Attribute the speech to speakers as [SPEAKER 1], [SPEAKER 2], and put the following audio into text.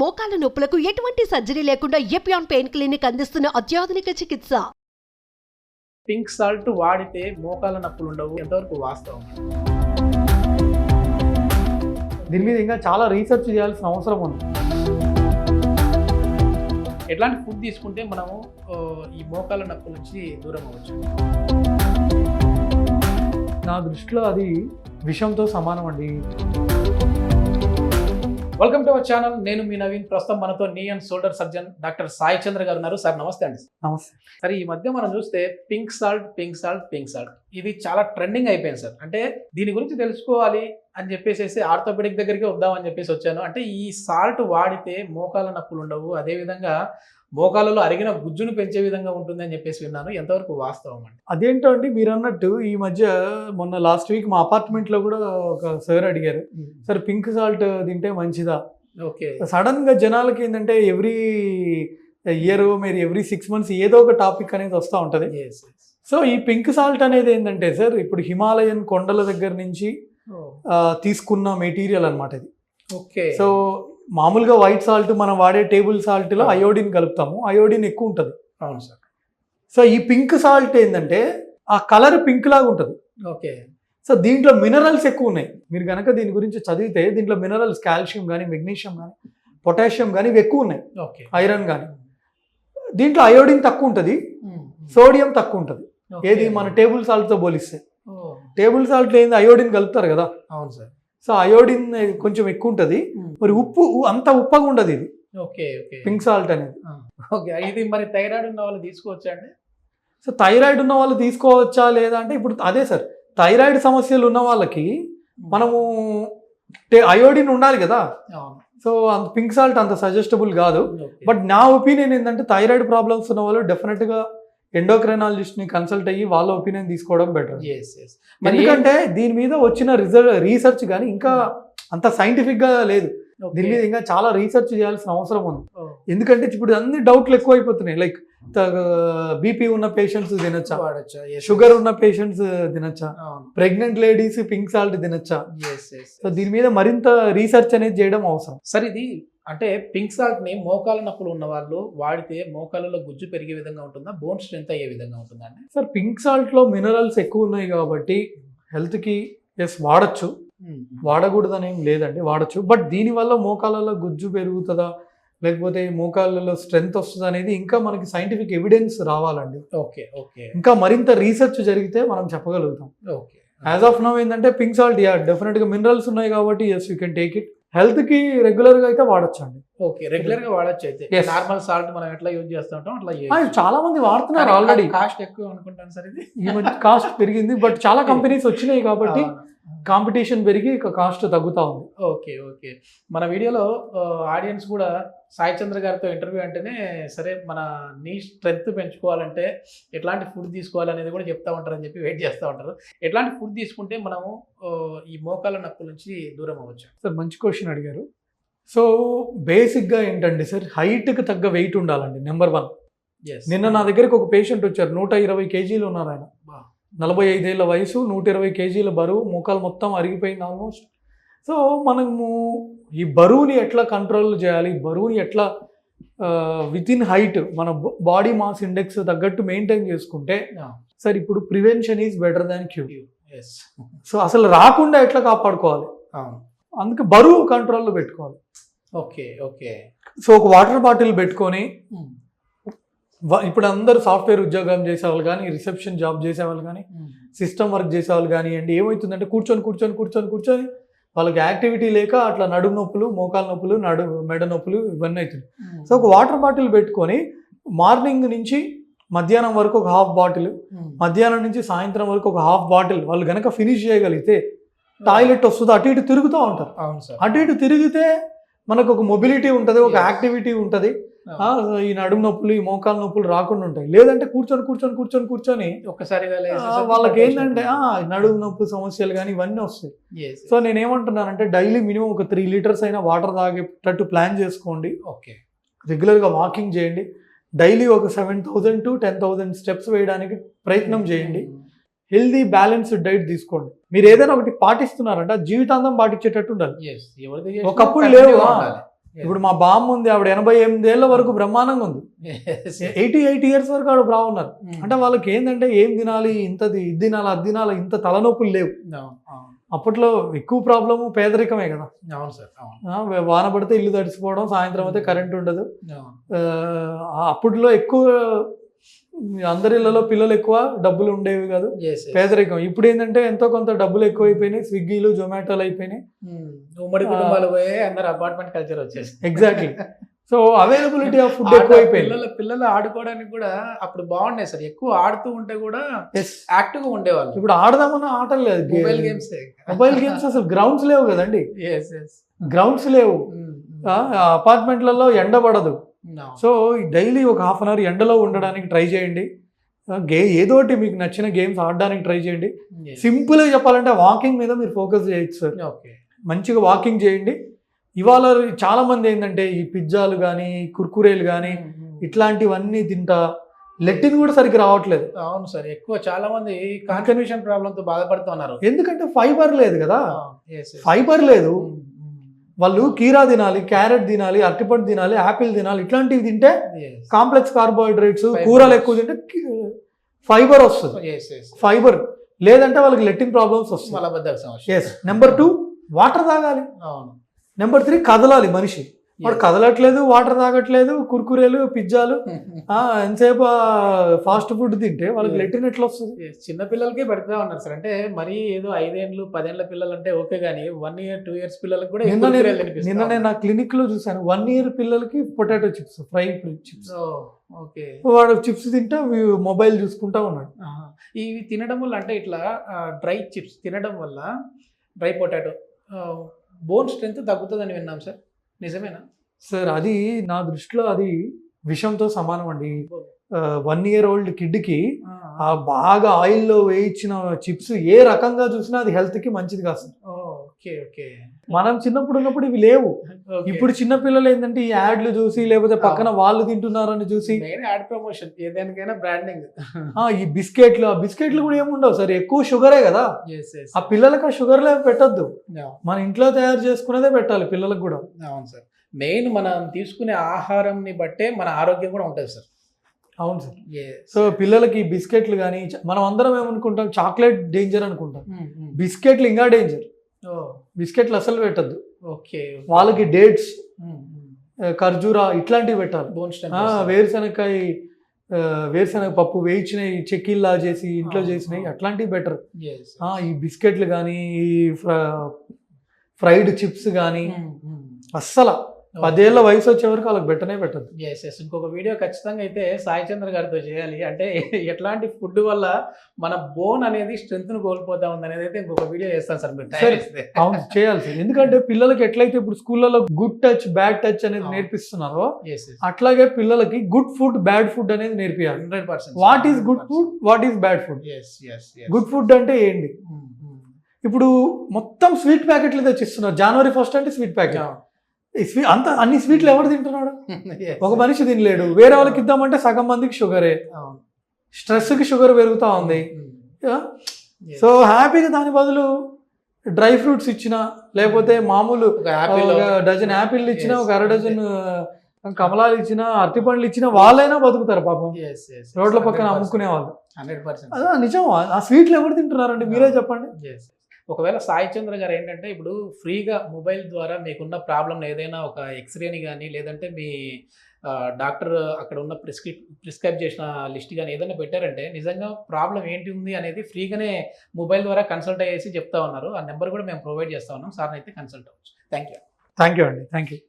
[SPEAKER 1] మోకాల నొప్పులకు ఎటువంటి సర్జరీ లేకుండా ఎపియాన్ పెయిన్ క్లినిక్ అందిస్తున్న అత్యాధునిక చికిత్స.
[SPEAKER 2] పింక్ సాల్ట్ వాడితే మోకాల నొప్పులు ఉండవు, ఎంతవరకు వాస్తవం?
[SPEAKER 3] దీని మీద ఇంకా చాలా రీసెర్చ్ చేయాల్సిన అవసరం ఉంది.
[SPEAKER 2] ఎట్లాంటి ఫుడ్ తీసుకుంటే మనము ఈ మోకాల నొప్పుల నుంచి దూరం అవ్వచ్చు?
[SPEAKER 3] నా దృష్టిలో అది విషంతో సమానం అండి.
[SPEAKER 2] Welcome to our channel. నేను మీ నవీన్. ప్రస్తుతం మనతో knee and shoulder surgeon doctor Sai Chandra గారు ఉన్నారు. సార్ నమస్తే అండి.
[SPEAKER 3] నమస్తే.
[SPEAKER 2] సార్, ఈ మధ్య మనం చూస్తే పింక్ సాల్ట్ ఇది చాలా ట్రెండింగ్ అయిపోయింది సార్. అంటే దీని గురించి తెలుసుకోవాలి అని చెప్పేసి ఆర్థోపెడిక్ దగ్గరికి వద్దామని చెప్పేసి వచ్చాను. అంటే ఈ సాల్ట్ వాడితే మోకాల నొప్పులు ఉండవు, అదేవిధంగా మోకాలలో అరిగిన గుజ్జును పెంచే విధంగా ఉంటుంది అని చెప్పేసి విన్నాను. ఎంతవరకు వాస్తవం అండి?
[SPEAKER 3] అదేంటో అండి, మీరు అన్నట్టు ఈ మధ్య మొన్న లాస్ట్ వీక్ మా అపార్ట్మెంట్లో కూడా ఒక సార్ అడిగారు, సార్ పింక్ సాల్ట్ తింటే మంచిదా?
[SPEAKER 2] ఓకే.
[SPEAKER 3] సడన్గా జనాలకి ఏంటంటే ఎవ్రీ ఇయర్ మీరు ఎవ్రీ 6 months ఏదో ఒక టాపిక్ అనేది వస్తూ ఉంటుంది. సో ఈ పింక్ సాల్ట్ అనేది ఏంటంటే సార్, ఇప్పుడు హిమాలయన్ కొండల దగ్గర నుంచి తీసుకున్న మెటీరియల్ అనమాట ఇది.
[SPEAKER 2] ఓకే.
[SPEAKER 3] సో మామూలుగా వైట్ సాల్ట్ మనం వాడే టేబుల్ సాల్ట్లో అయోడిన్ కలుపుతాము, అయోడిన్ ఎక్కువ ఉంటుంది.
[SPEAKER 2] అవును సార్.
[SPEAKER 3] సో ఈ పింక్ సాల్ట్ ఏంటంటే ఆ కలర్ పింక్ లాగా ఉంటుంది.
[SPEAKER 2] ఓకే.
[SPEAKER 3] సో దీంట్లో మినరల్స్ ఎక్కువ ఉన్నాయి. మీరు కనుక దీని గురించి చదివితే దీంట్లో మినరల్స్ కాల్షియం కానీ, మెగ్నీషియం కానీ, పొటాషియం కానీ ఇవి ఎక్కువ ఉన్నాయి.
[SPEAKER 2] ఓకే.
[SPEAKER 3] ఐరన్ కానీ. దీంట్లో అయోడిన్ తక్కువ ఉంటుంది, సోడియం తక్కువ ఉంటుంది. ఏది మన టేబుల్ సాల్ట్తో పోలిస్తే. టేబుల్ సాల్ట్లో ఏంది అయోడిన్ కలుపుతారు కదా.
[SPEAKER 2] అవును సార్.
[SPEAKER 3] సో అయోడిన్ కొంచెం ఎక్కువ ఉంటుంది. మరి ఉప్పు అంత ఉప్పగా ఉండదు ఇది.
[SPEAKER 2] ఓకే. ఓకే.
[SPEAKER 3] పింక్ సాల్ట్ అనేది.
[SPEAKER 2] ఓకే. ఇది మరి థైరాయిడ్ ఉన్న వాళ్ళు తీసుకోవచ్చా అండి?
[SPEAKER 3] సో థైరాయిడ్ ఉన్న వాళ్ళు తీసుకోవచ్చా లేదా అంటే, ఇప్పుడు అదే సార్, థైరాయిడ్ సమస్యలు ఉన్న వాళ్ళకి మనము అయోడిన్ ఉండాలి కదా. సో అంత పింక్ సాల్ట్ అంత సజెస్టబుల్ కాదు. బట్ నా ఒపీనియన్ ఏంటంటే థైరాయిడ్ ప్రాబ్లమ్స్ ఉన్న వాళ్ళు డెఫినెట్గా ఎండోక్రైనాలజిస్ట్ని కన్సల్ట్ అయ్యి వాళ్ళ ఒపీనియన్ తీసుకోవడం బెటర్. ఎందుకంటే దీని మీద వచ్చిన రీసెర్చ్ కానీ ఇంకా అంత సైంటిఫిక్గా లేదు. దీని మీద ఇంకా చాలా రీసెర్చ్ చేయాల్సిన అవసరం ఉంది. ఎందుకంటే ఇప్పుడు అన్ని డౌట్లు ఎక్కువ అయిపోతున్నాయి. లైక్ బీపీ ఉన్న పేషెంట్స్ తినచ్చా, షుగర్ ఉన్న పేషెంట్స్ తినచ్చా, ప్రెగ్నెంట్ లేడీస్ పింక్ సాల్ట్ తినచ్చా. సో దీని మీద మరింత రీసెర్చ్ అనేది చేయడం అవసరం.
[SPEAKER 2] సార్, ఇది అంటే పింక్ సాల్ట్ ని మోకాల నొప్పులు ఉన్న వాళ్ళు వాడితే మోకాలలో గుజ్జు పెరిగే విధంగా ఉంటుందా, బోన్ స్ట్రెంత్ అయ్యే విధంగా ఉంటుందా అండి?
[SPEAKER 3] సార్, పింక్ సాల్ట్లో మినరల్స్ ఎక్కువ ఉన్నాయి కాబట్టి హెల్త్కి వాడచ్చు, వాడకూడదని ఏం లేదండి, వాడచ్చు. బట్ దీనివల్ల మోకాలలో గుజ్జు పెరుగుతుందా లేకపోతే మోకాళ్ళలో స్ట్రెంత్ వస్తుంది అనేది ఇంకా మనకి సైంటిఫిక్ ఎవిడెన్స్ రావాలండి.
[SPEAKER 2] ఓకే. ఓకే.
[SPEAKER 3] ఇంకా మరింత రీసెర్చ్ జరిగితే మనం చెప్పగలుగుతాం.
[SPEAKER 2] ఓకే.
[SPEAKER 3] యాజ్ ఆఫ్ నౌ ఏంటంటే పింక్ సాల్ట్ డెఫినెట్గా మినరల్స్ ఉన్నాయి కాబట్టి yes you can take it. హెల్త్కి రెగ్యులర్గా అయితే వాడచ్చు అండి.
[SPEAKER 2] ఓకే. రెగ్యులర్గా వాడచ్చు. అయితే నార్మల్ సాల్ట్ మనం ఎట్లా యూజ్ చేస్తూ ఉంటాం అట్లా
[SPEAKER 3] చాలా మంది వాడుతున్నారు ఆల్రెడీ.
[SPEAKER 2] కాస్ట్ ఎక్కువ అనుకుంటాను సార్ ఇది.
[SPEAKER 3] ఈ మధ్య కాస్ట్ పెరిగింది, బట్ చాలా కంపెనీస్ వచ్చినాయి కాబట్టి కాంపిటీషన్ పెరిగి కాస్ట్ తగ్గుతా ఉంది.
[SPEAKER 2] ఓకే. ఓకే. మన వీడియోలో ఆడియన్స్ కూడా సాయి చంద్ర గారితో ఇంటర్వ్యూ అంటేనే సరే మన నీ స్ట్రెంత్ పెంచుకోవాలంటే ఎట్లాంటి ఫుడ్ తీసుకోవాలి అనేది కూడా చెప్తా ఉంటారని చెప్పి వెయిట్ చేస్తూ ఉంటారు. ఎట్లాంటి ఫుడ్ తీసుకుంటే మనము ఈ మోకాల నొప్పుల నుంచి దూరం అవ్వచ్చు?
[SPEAKER 3] సార్, మంచి క్వశ్చన్ అడిగారు. సో బేసిక్గా ఏంటంటే సార్, హైట్కి తగ్గ వెయిట్ ఉండాలండి. నెంబర్ 1. నిన్న నా దగ్గరికి ఒక పేషెంట్ వచ్చారు, 120 kgs ఉన్నారు ఆయన. 45 ఏళ్ళ వయసు, 120 kgs బరువు, మోకాలు మొత్తం అరిగిపోయింది ఆల్మోస్ట్. సో మనము ఈ బరువుని ఎట్లా కంట్రోల్ చేయాలి, బరువుని ఎట్లా విత్ ఇన్ హైట్ మన బాడీ మాస్ ఇండెక్స్ తగ్గట్టు మెయింటైన్ చేసుకుంటే సార్, ఇప్పుడు prevention is better than cure. So అసలు రాకుండా ఎట్లా కాపాడుకోవాలి, అందుకే బరువు కంట్రోల్లో పెట్టుకోవాలి.
[SPEAKER 2] ఓకే. ఓకే.
[SPEAKER 3] సో ఒక వాటర్ బాటిల్ పెట్టుకొని, ఇప్పుడు అందరూ సాఫ్ట్వేర్ ఉద్యోగం చేసేవాళ్ళు కానీ, రిసెప్షన్ జాబ్ చేసేవాళ్ళు కానీ, సిస్టమ్ వర్క్ చేసేవాళ్ళు కానివ్వండి, ఏమవుతుందంటే కూర్చొని వాళ్ళకి యాక్టివిటీ లేక అట్లా నడుము నొప్పులు, మోకాలు నొప్పులు, మెడ నొప్పులు ఇవన్నీ అవుతుంది. సో ఒక వాటర్ బాటిల్ పెట్టుకొని మార్నింగ్ నుంచి మధ్యాహ్నం వరకు ఒక హాఫ్ బాటిల్, మధ్యాహ్నం నుంచి సాయంత్రం వరకు ఒక హాఫ్ బాటిల్ వాళ్ళు కనుక ఫినిష్ చేయగలిగితే టాయిలెట్ వస్తుంది, అటు ఇటు తిరుగుతూ ఉంటారు. అటు ఇటు తిరిగితే మనకు ఒక మొబిలిటీ ఉంటుంది, ఒక యాక్టివిటీ ఉంటుంది. ఈ నడుము నొప్పులు, ఈ మోకాలు నొప్పులు రాకుండా ఉంటాయి. లేదంటే కూర్చొని ఒక్కసారిగా వాళ్ళకి ఏంటంటే నడుము నొప్పి సమస్యలు కానీ ఇవన్నీ వస్తాయి. సో నేనేమంటున్నానంటే డైలీ మినిమం ఒక 3 liters అయినా వాటర్ తాగేటట్టు ప్లాన్ చేసుకోండి.
[SPEAKER 2] ఓకే.
[SPEAKER 3] రెగ్యులర్గా వాకింగ్ చేయండి. డైలీ ఒక 7,000 to 10,000 steps వేయడానికి ప్రయత్నం చేయండి. హెల్దీ బ్యాలెన్స్డ్ డైట్ తీసుకోండి. మీరు ఏదైనా ఒకటి పాటిస్తున్నారంటే జీవితాంతం పాటించేటట్టు ఉండాలి. ఒకప్పుడు లేవు, ఇప్పుడు మా బామ్మ ఉంది, ఆవిడ 88 ఏళ్ళ వరకు బ్రహ్మాండంగా ఉంది. 88 ఇయర్స్ వరకు ఆవిడ బాగున్నారు. అంటే వాళ్ళకి ఏంటంటే ఏం తినాలి, ఇంతది ఇది తినాలి అది తినాలి, ఇంత తలనొప్పులు లేవు. అప్పట్లో ఎక్కువ ప్రాబ్లము పేదరికమే కదా.
[SPEAKER 2] అవును సార్.
[SPEAKER 3] వాన పడితే ఇల్లు తడిసిపోవడం, సాయంత్రం అయితే కరెంట్ ఉండదు. అప్పట్లో ఎక్కువ అందరి ఇళ్లలో పిల్లలు ఎక్కువ, డబ్బులు ఉండేవి కాదు, పేదరికం. ఇప్పుడు ఏంటంటే ఎంతో కొంత డబ్బులు ఎక్కువ అయిపోయినాయి, స్విగ్గీలు జొమాటోలు అయిపోయినాయి,
[SPEAKER 2] ఉమ్మడి కుటుంబాలు పోయి అందరు అపార్ట్మెంట్ కల్చర్ వచ్చేసి.
[SPEAKER 3] Exactly. So availability of food ఎక్కువ అయిపోయింది.
[SPEAKER 2] పిల్లలు ఆడుకోవడానికి కూడా అప్పుడు బాగుండే సార్, ఎక్కువ ఆడుతూ ఉంటే కూడా యాక్టివ్ గా ఉండేవాళ్ళు.
[SPEAKER 3] ఇప్పుడు ఆడదామన్న ఆటలు లేదు,
[SPEAKER 2] మొబైల్ గేమ్స్.
[SPEAKER 3] మొబైల్ గేమ్స్ అసలు గ్రౌండ్స్ లేవు కదండి, గ్రౌండ్స్ లేవు. అపార్ట్మెంట్లలో ఎండ పడదు. సో డైలీ ఒక హాఫ్ అన్ అవర్ ఎండలో ఉండడానికి ట్రై చేయండి. ఏదోటి మీకు నచ్చిన గేమ్స్ ఆడడానికి ట్రై చేయండి. సింపుల్గా చెప్పాలంటే వాకింగ్ మీద మీరు ఫోకస్ చేయొచ్చు సార్. మంచిగా వాకింగ్ చేయండి. ఇవాళ చాలా మంది ఏంటంటే ఈ పిజ్జాలు కానీ కుర్కురేలు కానీ ఇట్లాంటివన్నీ తింటా లెట్టిన్ కూడా సరిగ్గా రావట్లేదు.
[SPEAKER 2] అవును సార్, ఎక్కువ చాలా మంది కాన్స్టిపేషన్ ప్రాబ్లంతో బాధపడుతున్నారు.
[SPEAKER 3] ఎందుకంటే ఫైబర్ లేదు కదా, ఫైబర్ లేదు. వాళ్ళు కీరా తినాలి, క్యారెట్ తినాలి, అరటిపండు తినాలి, యాపిల్ తినాలి. ఇట్లాంటివి తింటే కాంప్లెక్స్ కార్బోహైడ్రేట్స్, కూరలు ఎక్కువ తింటే ఫైబర్ వస్తుంది. ఫైబర్ లేదంటే వాళ్ళకి లెట్టిన్ ప్రాబ్లమ్స్ వస్తాయి. నెంబర్ 2 వాటర్ తాగాలి. నెంబర్ 3 కదలాలి మనిషి. వాడు కదలట్లేదు, వాటర్ తాగట్లేదు, కుర్కురేలు పిజ్జాలు ఎంతసేపు ఫాస్ట్ ఫుడ్ తింటే వాళ్ళకి లెట్టిన్ ఎట్లా వస్తుంది?
[SPEAKER 2] చిన్న పిల్లలకే పెడతా ఉన్నారు సార్. అంటే మరీ ఏదో 5 ఏళ్ళు 10 ఏళ్ళ పిల్లలు అంటే ఓకే, కానీ 1 ఇయర్ 2 ఇయర్స్ పిల్లలకు కూడా
[SPEAKER 3] నిన్న నేను నా క్లినిక్ లో చూసాను, 1 ఇయర్ పిల్లలకి potato chips, fry chips.
[SPEAKER 2] Okay,
[SPEAKER 3] వాడు చిప్స్ తింటా మొబైల్ చూసుకుంటా ఉన్నాడు.
[SPEAKER 2] ఇవి తినడం వల్ల, అంటే ఇట్లా డ్రై చిప్స్ తినడం వల్ల, డ్రై పొటాటో బోన్ స్ట్రెంత్ తగ్గుతుందని విన్నాం సార్, నిజమేనా
[SPEAKER 3] సార్? అది నా దృష్టిలో అది విషంతో సమానం అండి. 1 ఇయర్ ఓల్డ్ కిడ్కి ఆ బాగా ఆయిల్లో వేయించిన చిప్స్ ఏ రకంగా చూసినా అది హెల్త్ కి మంచిది కాదు. మనం చిన్నప్పుడు ఉన్నప్పుడు ఇవి లేవు. ఇప్పుడు చిన్న పిల్లలు ఏంటంటే ఈ యాడ్లు చూసి, లేకపోతే పక్కన వాళ్ళు తింటున్నారని చూసి,
[SPEAKER 2] యాడ్ ప్రమోషన్ ఏదైనా బ్రాండింగ్,
[SPEAKER 3] ఈ బిస్కెట్లు, ఆ బిస్కెట్లు కూడా ఏముండవు సార్, ఎక్కువ షుగరే కదా. ఆ పిల్లలకు ఆ షుగర్ లేవు పెట్టద్దు, మన ఇంట్లో తయారు చేసుకునేదే పెట్టాలి పిల్లలకు కూడా.
[SPEAKER 2] అవును సార్, మెయిన్ మనం తీసుకునే ఆహారంని బట్టే మన ఆరోగ్యం కూడా ఉంటుంది సార్.
[SPEAKER 3] అవును సార్. సో పిల్లలకి బిస్కెట్లు కానీ, మనం అందరం ఏమనుకుంటాం చాక్లెట్ డేంజర్ అనుకుంటాం, బిస్కెట్లు ఇంకా డేంజర్. బిస్కెట్లు అసలు పెట్టద్దు. వాళ్ళకి డేట్స్, ఖర్జూరా ఇట్లాంటివి పెట్టాలి. వేరుశనగ పప్పు వేయించినవి చెక్కిల్లా చేసి ఇంట్లో చేసినవి అట్లాంటివి బెటర్. ఈ బిస్కెట్లు కానీ, ఈ ఫ్రైడ్ చిప్స్ కానీ అస్సలు 10 ఏళ్ళ వయసు వచ్చే వరకు వాళ్ళకి పెట్టనే పెట్టదు.
[SPEAKER 2] ఇంకొక వీడియో ఖచ్చితంగా అయితే సాయి చంద్ర గారితో చేయాలి. అంటే ఎట్లాంటి ఫుడ్ వల్ల మన బోన్ అనేది స్ట్రెంత్ ను కోల్పోతా ఉంది అనేది అయితే ఇంకొక వీడియో చేస్తాను సార్ మీరు.
[SPEAKER 3] అవును, చేయాలి సార్. ఎందుకంటే పిల్లలకి ఎట్లయితే ఇప్పుడు స్కూళ్ళలో గుడ్ టచ్ బ్యాడ్ టచ్ అనేది నేర్పిస్తున్నారో, అట్లాగే పిల్లలకి గుడ్ ఫుడ్ బ్యాడ్ ఫుడ్ అనేది నేర్పియాలి. 100%. What is good food, what is bad food. Good food అంటే ఏంటి? ఇప్పుడు మొత్తం స్వీట్ ప్యాకెట్లు తెచ్చిస్తున్నారు. January 1st అంటే స్వీట్ ప్యాకెట్. అంత అన్ని స్వీట్లు ఎవరు తింటున్నాడు? ఒక మనిషి తినలేడు. వేరే వాళ్ళకి ఇద్దామంటే సగం మందికి షుగరే. స్ట్రెస్కి షుగర్ పెరుగుతూ ఉంది. సో హ్యాపీగా దాని బదులు డ్రై ఫ్రూట్స్ ఇచ్చినా, లేకపోతే మామూలు డజన్ యాపిల్ ఇచ్చినా, ఒక 1/2 డజన్ కమలాలు ఇచ్చినా, అరటిపండ్లు ఇచ్చినా వాళ్ళైనా బతుకుతారు పాపం. రోడ్ల పక్కన అమ్ముకునే వాళ్ళు.
[SPEAKER 2] 100%.
[SPEAKER 3] అదా నిజం. ఆ స్వీట్లు ఎవరు తింటున్నారండి? మీరే చెప్పండి.
[SPEAKER 2] ఒకవేళ సాయి చంద్ర గారు ఏంటంటే ఇప్పుడు ఫ్రీగా మొబైల్ ద్వారా మీకున్న ప్రాబ్లం ఏదైనా ఒక ఎక్స్రేని కానీ, లేదంటే మీ డాక్టర్ అక్కడ ఉన్న ప్రిస్క్రైబ్ చేసిన లిస్ట్ కానీ ఏదైనా పెట్టారంటే నిజంగా ప్రాబ్లం ఏంటి ఉంది అనేది ఫ్రీగానే మొబైల్ ద్వారా కన్సల్ట్ అయ్యేసి చెప్తా ఉన్నారు. ఆ నెంబర్ కూడా మేము ప్రొవైడ్ చేస్తా ఉన్నాం. సార్ని అయితే కన్సల్ట్ అవ్వచ్చు. థ్యాంక్ యూ
[SPEAKER 3] అండి. Thank you.